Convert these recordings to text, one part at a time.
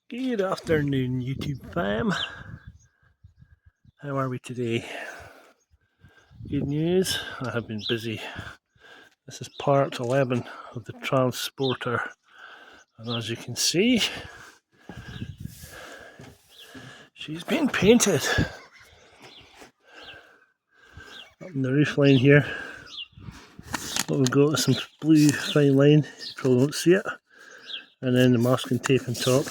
Good afternoon, YouTube fam. How are we today? Good news, I have been busy. This is part 11 of the transporter, and as you can see, she's been painted. Up in the roof line here, what we've got is some blue fine line, you probably won't see it, and then the masking tape on top.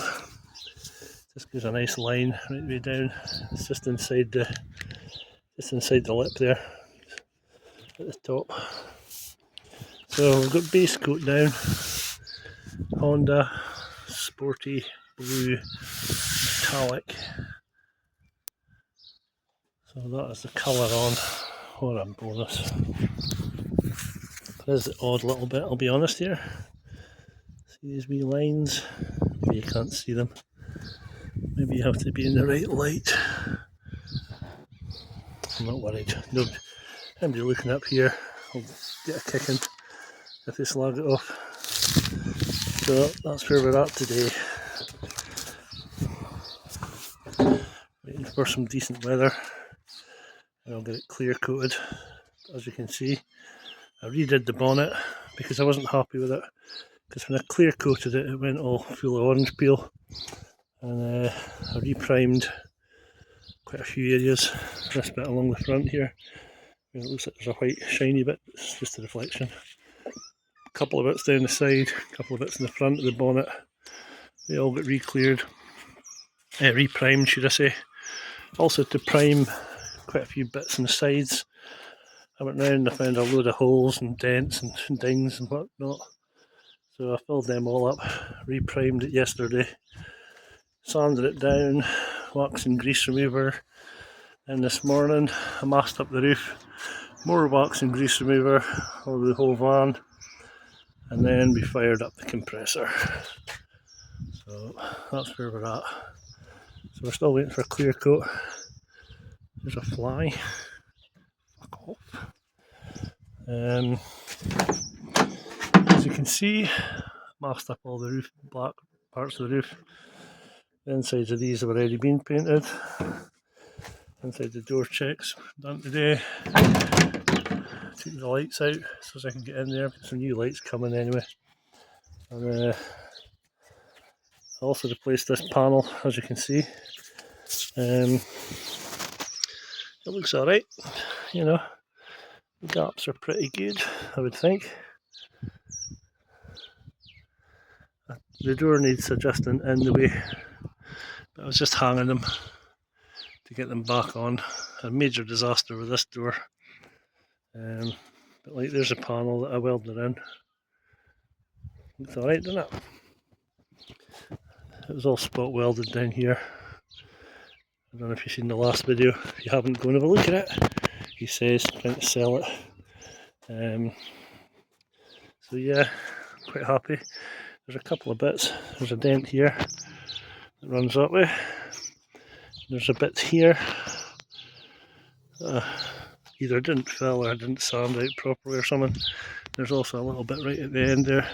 Just gives a nice line right way down. It's just inside the lip there at the top. So we've got base coat down, Honda sporty blue metallic. So that is the colour on. What a bonus. It is the odd little bit, I'll be honest here. See these wee lines? Maybe you can't see them. Maybe you have to be in the right light. I'm not worried. Nobody looking up here will get a kicking if they slag it off. So that's where we're at today. Waiting for some decent weather and I'll get it clear coated. As you can see, I redid the bonnet because I wasn't happy with it, because when I clear coated it, it went all full of orange peel, and I reprimed quite a few areas. This bit along the front here, it looks like there's a white shiny bit, it's just a reflection. A couple of bits down the side, a couple of bits in the front of the bonnet, they all got re-cleared, reprimed should I say. Also to prime quite a few bits on the sides, I went round and I found a load of holes and dents and dings and whatnot. So I filled them all up, reprimed it yesterday, sanded it down, wax and grease remover. And this morning I masked up the roof, more wax and grease remover over the whole van, and then we fired up the compressor. So that's where we're at. So we're still waiting for a clear coat. There's a fly. Fuck off. As you can see, masked up all the roof, black parts of the roof. The insides of these have already been painted. Inside the door checks done today. Took the lights out so as I can get in there. Some new lights coming anyway. And I also replaced this panel, as you can see. It looks alright, you know. The gaps are pretty good, I would think. The door needs adjusting in the way, but I was just hanging them to get them back on. A major disaster with this door. But like, there's a panel that I welded in. Looks alright, doesn't it? It was all spot welded down here. I don't know if you've seen the last video. If you haven't, go and have a look at it. He says trying to sell it. So yeah, quite happy. There's a couple of bits. There's a dent here that runs that way. There's a bit here. Either didn't fill or didn't sand out properly or something. There's also a little bit right at the end there.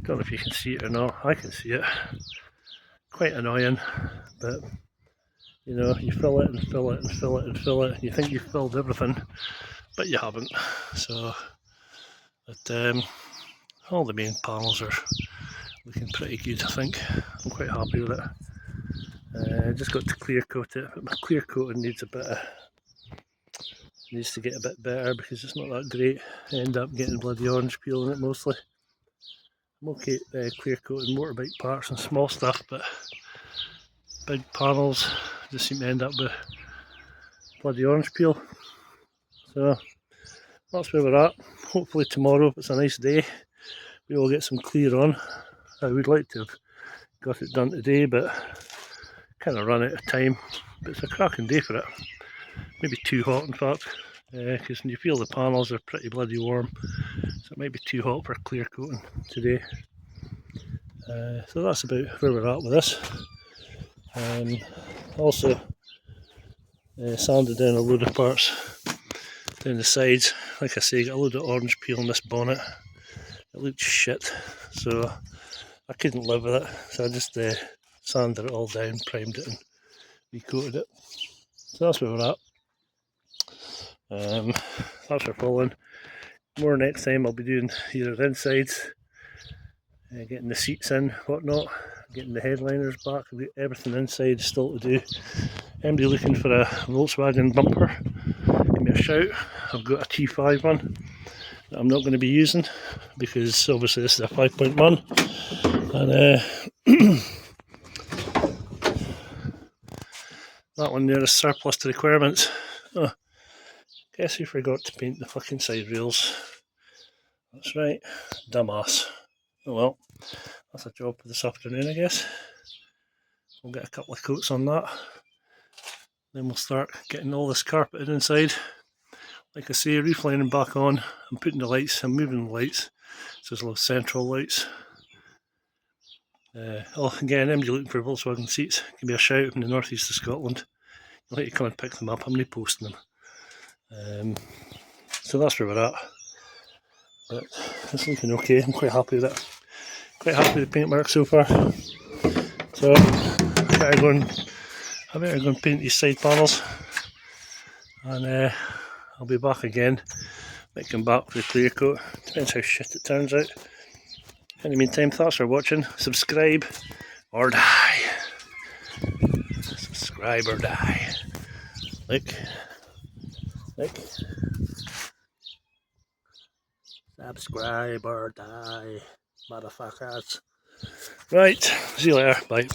Don't know if you can see it or not. I can see it. Quite annoying, but you know, you fill it and fill it and fill it and fill it, and you think you've filled everything, but you haven't. So, but all the main panels are looking pretty good, I think. I'm quite happy with it. Just got to clear coat it, but my clear coating needs to get a bit better because it's not that great. I end up getting bloody orange peel in it mostly. I'm okay clear coating motorbike parts and small stuff, but big panels just seem to end up with bloody orange peel. So that's where we're at. Hopefully tomorrow, if it's a nice day, we will get some clear on. I would like to have got it done today, but kind of run out of time. But it's a cracking day for it. Maybe too hot in fact, because when you feel the panels are pretty bloody warm, so it might be too hot for clear coating today. So that's about where we're at with this. Also sanded down a load of parts down the sides. Like I say, got a load of orange peel on this bonnet. It looked shit, so I couldn't live with it. So I just sanded it all down, primed it and recoated it. So that's where we're at. That's for following. More next time. I'll be doing either the insides, getting the seats in, whatnot, getting the headliners back, everything inside still to do. Anybody looking for a Volkswagen bumper, give me a shout. I've got a T5 one that I'm not going to be using because obviously this is a 5.1 and that one there is surplus to requirements. Oh, guess who forgot to paint the fucking side rails? That's right, dumbass. Oh well, that's a job for this afternoon, I guess. We'll get a couple of coats on that. Then we'll start getting all this carpeted inside. Like I say, reflining back on. I'm putting the lights, I'm moving the lights. So there's little central lights. Again, anybody looking for Volkswagen seats, give me a shout in the northeast of Scotland. I'll let you come and pick them up. I'm not posting them. So that's where we're at. But it's looking okay. I'm quite happy with it. Quite happy with the paintwork so far. So I better go and paint these side panels. And I'll be back again. Might come back for the clear coat. Depends how shit it turns out. In the meantime, thanks for watching. Subscribe or die. Subscribe or die. Look. Subscribe or die, motherfuckers. Right, see you later. Bye.